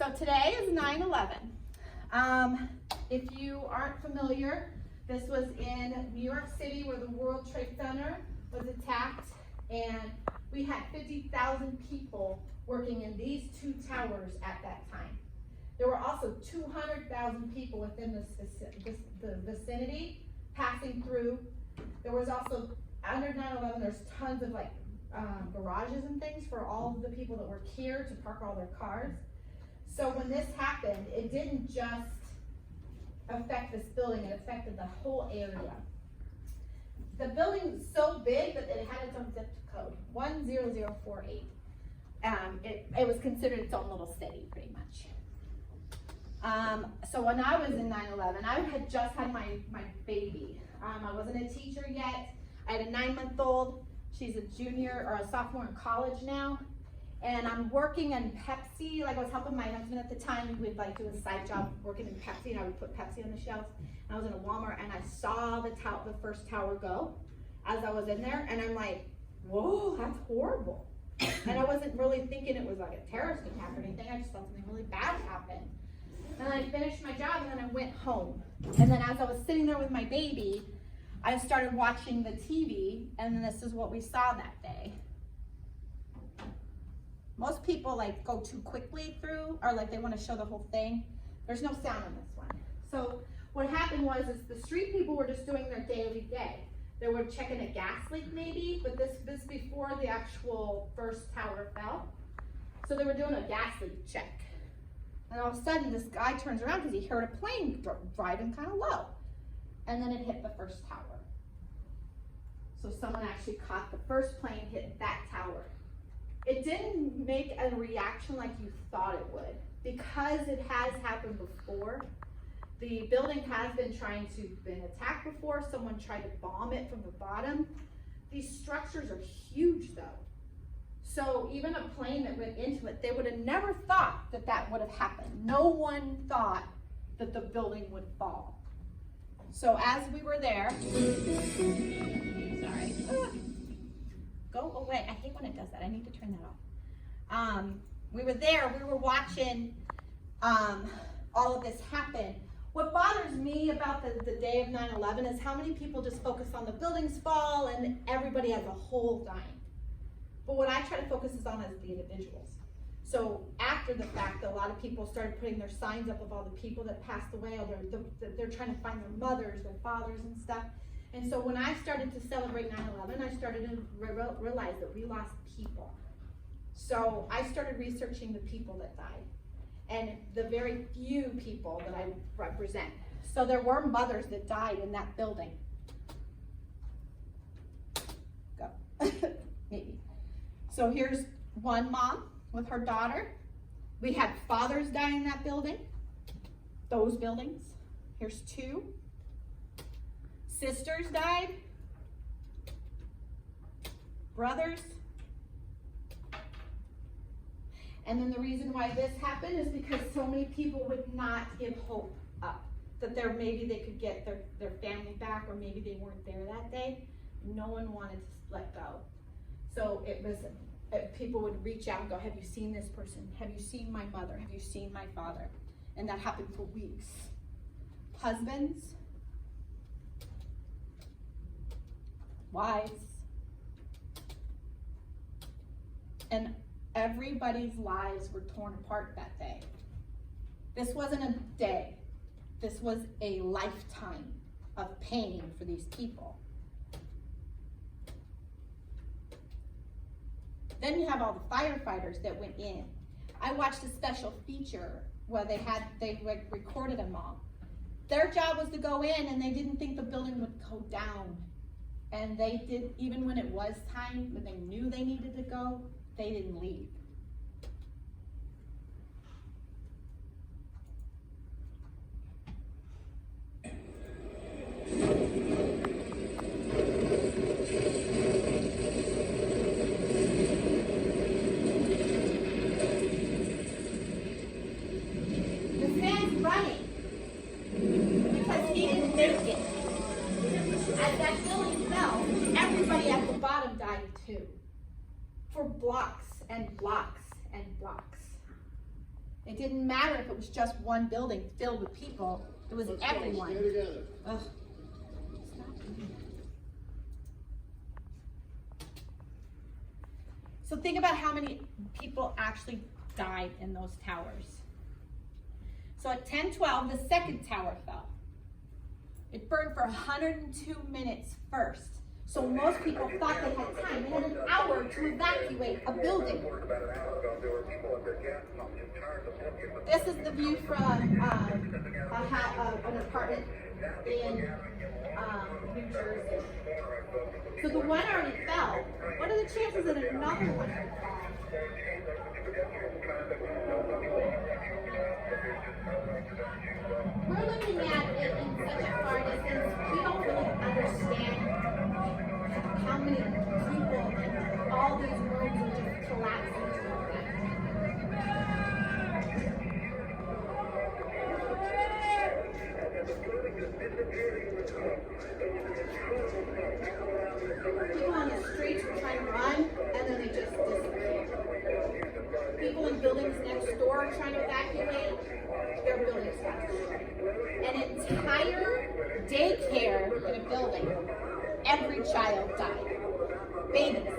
So today is 9/11. If you aren't familiar, this was in New York City where the World Trade Center was attacked, and we had 50,000 people working in these two towers at that time. There were also 200,000 people within the vicinity passing through. There was also, under 9/11, there's tons of garages and things for all of the people that work here to park all their cars. So when this happened, it didn't just affect this building, it affected the whole area. The building was so big that it had its own zip code, 10048. It was considered its own little city, pretty much. So when I was in 9/11, I had just had my baby. I wasn't a teacher yet. I had a 9-month-old. She's a junior or a sophomore in college now. And I'm working in Pepsi, I was helping my husband at the time. We'd do a side job working in Pepsi, and I would put Pepsi on the shelves. And I was in a Walmart, and I saw the first tower go as I was in there, and I'm like, whoa, that's horrible. And I wasn't really thinking it was like a terrorist attack or anything. I just thought something really bad happened. And then I finished my job, and then I went home. And then as I was sitting there with my baby, I started watching the TV, and this is what we saw that day. Most people go too quickly through, or they want to show the whole thing. There's no sound on this one. So what happened was the street people were just doing their daily day. They were checking a gas leak maybe, but this before the actual first tower fell. So they were doing a gas leak check. And all of a sudden this guy turns around because he heard a plane driving kind of low. And then it hit the first tower. So someone actually caught the first plane hit that tower. It didn't make a reaction like you thought it would. Because it has happened before, the building has been attacked before. Someone tried to bomb it from the bottom. These structures are huge though. So even a plane that went into it, they would have never thought that would have happened. No one thought that the building would fall. So as we were there, sorry. Go away. I hate when it does that. I need to turn that off. We were there. We were watching all of this happen. What bothers me about the day of 9/11 is how many people just focus on the buildings fall and everybody as a whole dying. But what I try to focus on is the individuals. So after the fact, a lot of people started putting their signs up of all the people that passed away, or they're trying to find their mothers, their fathers and stuff. And so when I started to celebrate 9/11, I started to realize that we lost people. So I started researching the people that died and the very few people that I represent. So there were mothers that died in that building. Go, maybe. So here's one mom with her daughter. We had fathers die in that building, those buildings. Here's two. Sisters died, brothers. And then the reason why this happened is because so many people would not give hope up. That maybe they could get their family back, or maybe they weren't there that day. No one wanted to let go. So people would reach out and go, have you seen this person? Have you seen my mother? Have you seen my father? And that happened for weeks. Husbands, wives, and everybody's lives were torn apart that day. This wasn't a day. This was a lifetime of pain for these people. Then you have all the firefighters that went in. I watched a special feature where they recorded them all. Their job was to go in, and they didn't think the building would go down. And they did, even when it was time, when they knew they needed to go, they didn't leave. This man's running because he didn't make it. As that building fell, everybody at the bottom died too. For blocks and blocks. It didn't matter if it was just one building filled with people. It was everyone. Stay together. Ugh. So think about how many people actually died in those towers. So at 10:12, the second tower fell. It burned for 102 minutes first. So most people thought they had time. They had an hour to evacuate a building. This is the view from an apartment in New Jersey. So the one already fell. What are the chances that another one could fall? We're looking at it in such a far distance, we don't really understand how many people and all these rooms are just collapsing to them. People on the streets were trying to run, and then they just disappeared. People in buildings next door are trying to evacuate, their buildings got destroyed. An entire daycare in a building, every child died. Babies.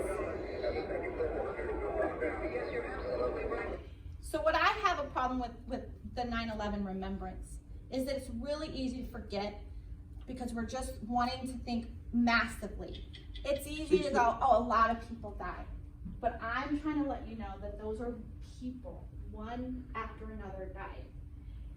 So what I have a problem with the 9/11 remembrance is that it's really easy to forget because we're just wanting to think massively. It's easy to go, oh, a lot of people died. But I'm trying to let you know that those are people, one after another died.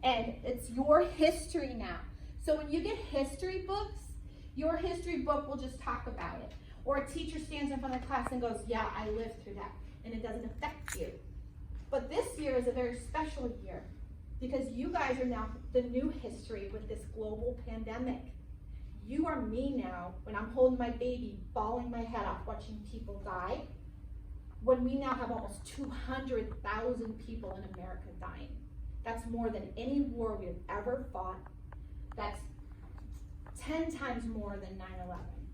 And it's your history now. So when you get history books, your history book will just talk about it. Or a teacher stands in front of the class and goes, yeah, I lived through that. And it doesn't affect you. But this year is a very special year because you guys are now the new history with this global pandemic. You are me now when I'm holding my baby, bawling my head off, watching people die. When we now have almost 200,000 people in America dying. That's more than any war we've ever fought. That's 10 times more than 9/11.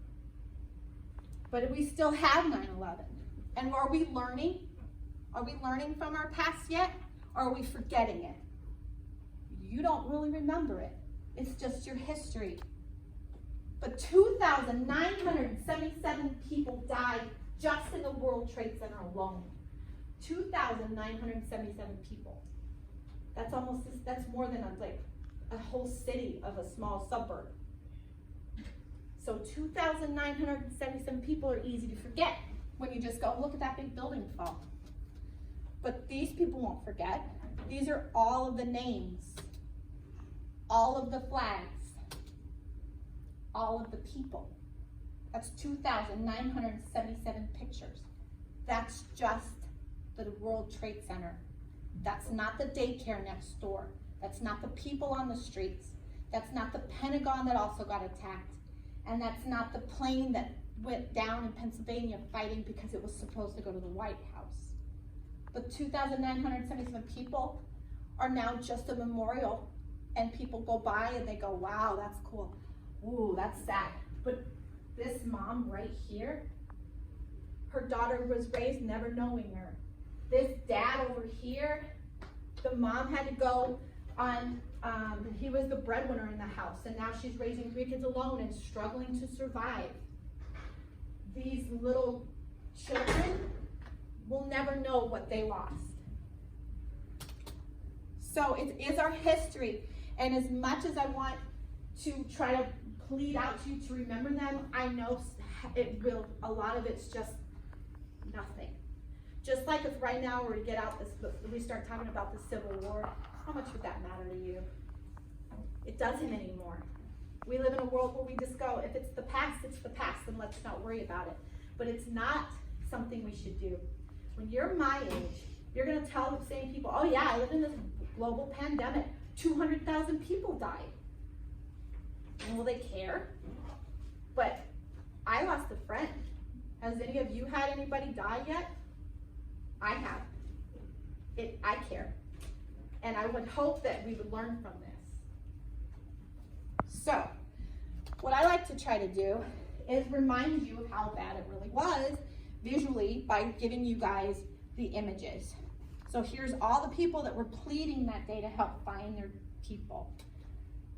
But we still have 9/11. And are we learning? Are we learning from our past yet? Or are we forgetting it? You don't really remember it. It's just your history. But 2,977 people died just in the World Trade Center alone. 2,977 people. That's more than a whole city of a small suburb. So 2,977 people are easy to forget when you just go, look at that big building fall. But these people won't forget. These are all of the names, all of the flags, all of the people. That's 2,977 pictures. That's just the World Trade Center. That's not the daycare next door. That's not the people on the streets. That's not the Pentagon that also got attacked. And that's not the plane that went down in Pennsylvania fighting because it was supposed to go to the White House. The 2,977 people are now just a memorial, and people go by and they go, wow, that's cool. Ooh, that's sad. But this mom right here, her daughter was raised never knowing her. This dad over here, the mom had to go on, he was the breadwinner in the house, and now she's raising 3 kids alone and struggling to survive. These little children will never know what they lost. So it is our history, and as much as I want to try to plead out to you to remember them, I know it will, a lot of it's just nothing. Just like if right now we get out this, we start talking about the Civil War, how much would that matter to you? It doesn't anymore. We live in a world where we just go, if it's the past, then let's not worry about it. But it's not something we should do. When you're my age, you're gonna tell the same people, oh yeah, I lived in this global pandemic, 200,000 people died. And will they care? But I lost a friend. Has any of you had anybody die yet? I have. I care. And I would hope that we would learn from this. So, what I like to try to do is remind you how bad it really was visually by giving you guys the images. So here's all the people that were pleading that day to help find their people.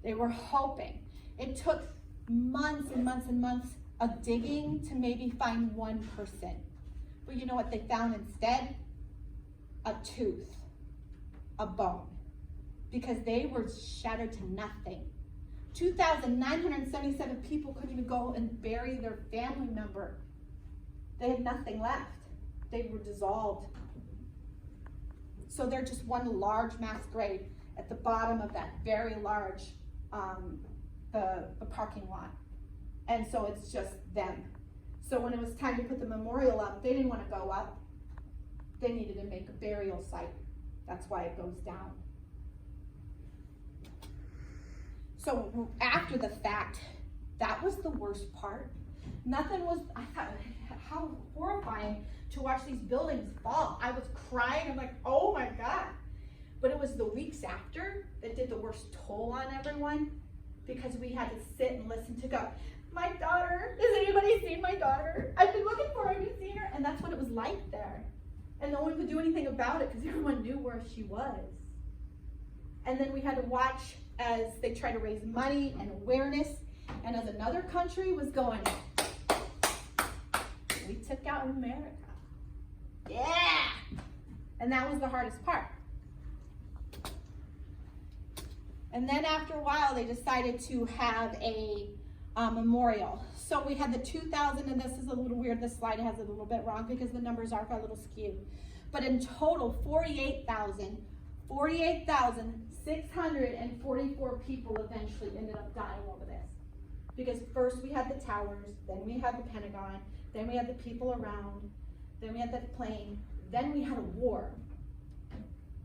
They were hoping. It took months and months and months of digging to maybe find one person. But you know what they found instead? A tooth, a bone, because they were shattered to nothing. 2,977 people couldn't even go and bury their family member. They had nothing left. They were dissolved. So they're just one large mass grave at the bottom of that very large, the parking lot. And so it's just them. So when it was time to put the memorial up, they didn't want to go up. They needed to make a burial site. That's why it goes down. So after the fact, that was the worst part. Nothing was, I thought, how horrifying to watch these buildings fall. I was crying, I'm like, oh my God. But it was the weeks after that did the worst toll on everyone, because we had to sit and listen to God. My daughter, has anybody seen my daughter? I've been looking for her, have you seen her? And that's what it was like there. And no one could do anything about it because everyone knew where she was. And then we had to watch as they tried to raise money and awareness. And as another country was going, we took out America. Yeah! And that was the hardest part. And then after a while, they decided to have a memorial. So we had the 2,000, and this is a little weird, this slide has it a little bit wrong because the numbers are a little skewed. But in total, 48,644 people eventually ended up dying over this. Because first we had the towers, then we had the Pentagon, then we had the people around, then we had the plane, then we had a war,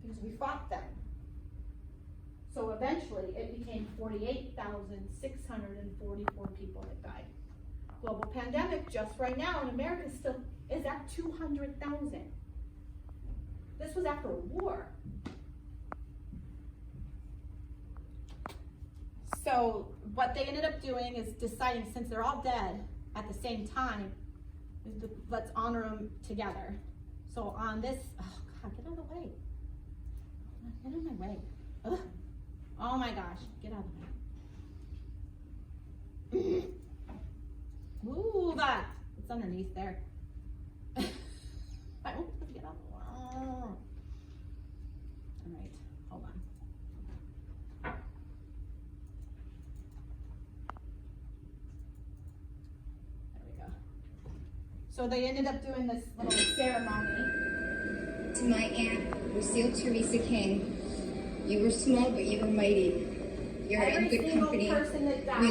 because we fought them. So eventually it became 48,644 people that died. Global pandemic just right now in America still is at 200,000. This was after a war. So what they ended up doing is deciding, since they're all dead at the same time, let's honor them together. So on this, oh God, get out of the way. Get out of my way. Ugh. Oh my gosh, get out of the way. Ooh, that, it's underneath there. I won't get out. All right, hold on. There we go. So they ended up doing this little ceremony. To my aunt, Lucille Teresa King, you were small, but you were mighty. You're in good company. We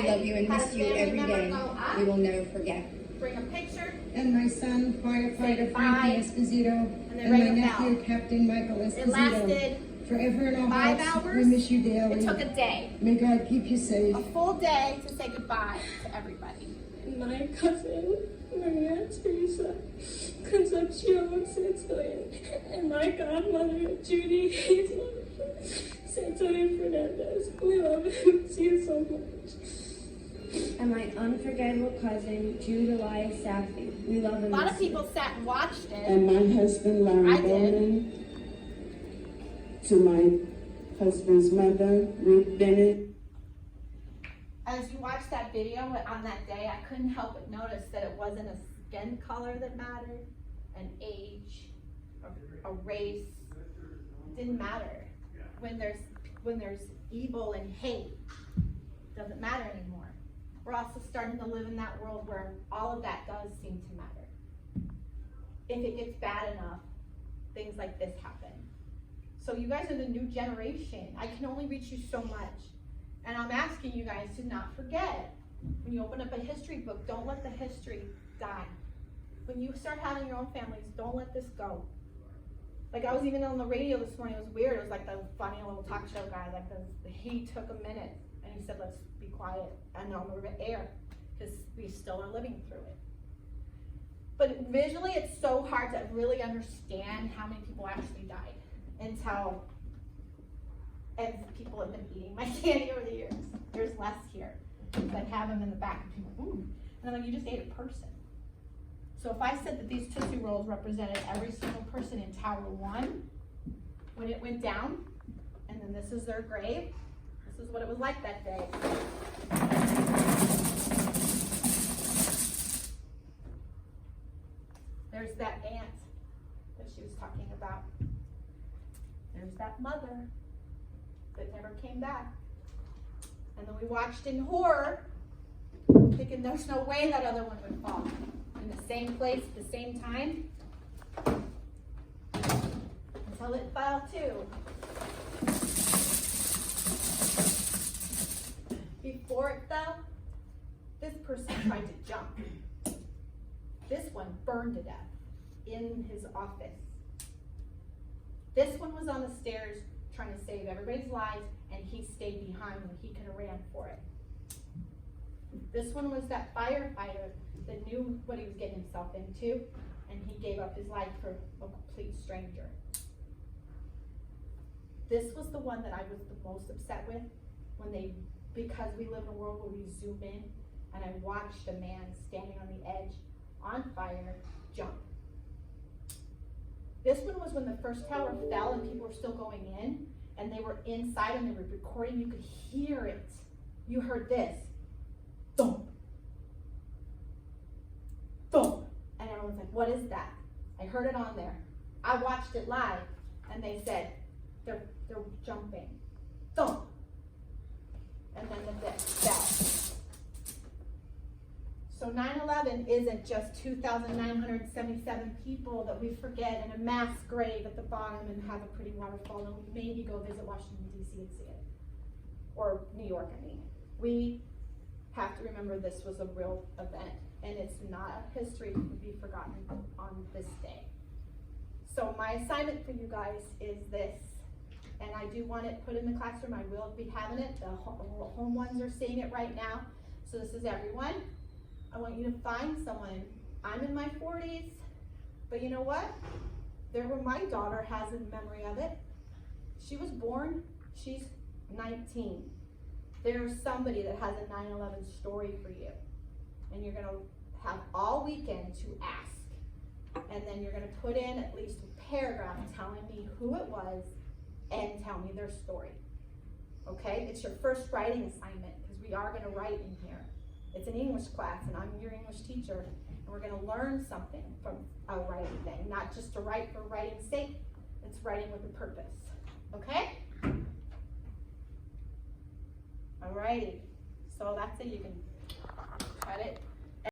love you and miss you every day. We will never forget. Bring a picture. And my son, firefighter Frankie Esposito, and my nephew, Captain Michael Esposito. It lasted forever in our 5 hearts. hours. We miss you daily. It took a day. May God keep you safe. A full day to say goodbye to everybody. My cousin, Maria Teresa Concepcion Santoyan, and my godmother, Judy Santoyan Fernandez. We love and miss you so much. And my unforgettable cousin, Jude Elias Safi. We love and A lot miss of people sat and watched it. And my husband, Larry I did. Bowman. To my husband's mother, Ruth Bennett. As you watch that video on that day, I couldn't help but notice that it wasn't a skin color that mattered, an age, a race. It didn't matter. When there's evil and hate, it doesn't matter anymore. We're also starting to live in that world where all of that does seem to matter. If it gets bad enough, things like this happen. So you guys are the new generation. I can only reach you so much. And I'm asking you guys to not forget. When you open up a history book, don't let the history die. When you start having your own families, don't let this go. Like I was even on the radio this morning, it was weird. It was like the funny little talk show guy, he took a minute and he said, let's be quiet and on the air, because we still are living through it. But visually, it's so hard to really understand how many people actually died until, and people have been eating my candy over the years. There's less here. I have them in the back and people, ooh. And I'm like, you just ate a person. So if I said that these Tootsie Rolls represented every single person in Tower 1, when it went down, and then this is their grave. This is what it was like that day. There's that aunt that she was talking about. There's that mother that never came back. And then we watched in horror, thinking there's no way that other one would fall. In the same place, at the same time, until it fell too. Before it fell, this person tried to jump. This one burned to death in his office. This one was on the stairs trying to save everybody's lives, and he stayed behind when he could have ran for it. This one was that firefighter that knew what he was getting himself into, and he gave up his life for a complete stranger. This was the one that I was the most upset with because we live in a world where we zoom in, and I watched a man standing on the edge, on fire, jump. This one was when the first tower fell and people were still going in, and they were inside and they were recording. You could hear it. You heard this. Thump. Thump. And everyone's like, what is that? I heard it on there. I watched it live, and they said, they're jumping. Thump. And then the death fell. So 9/11 isn't just 2,977 people that we forget in a mass grave at the bottom and have a pretty waterfall, and we maybe go visit Washington, D.C. and see it. Or New York, I mean. We have to remember this was a real event, and it's not a history to be forgotten on this day. So my assignment for you guys is this, and I do want it put in the classroom. I will be having it. The home ones are seeing it right now. So this is everyone. I want you to find someone. I'm in my 40s, but you know what? My daughter has a memory of it. She was born, she's 19. There's somebody that has a 9/11 story for you. And you're gonna have all weekend to ask. And then you're gonna put in at least a paragraph telling me who it was and tell me their story. Okay, it's your first writing assignment because we are gonna write in here. It's an English class, and I'm your English teacher, and we're going to learn something from a writing thing, not just to write for writing's sake. It's writing with a purpose. Okay? Alrighty. So that's it. You can cut it.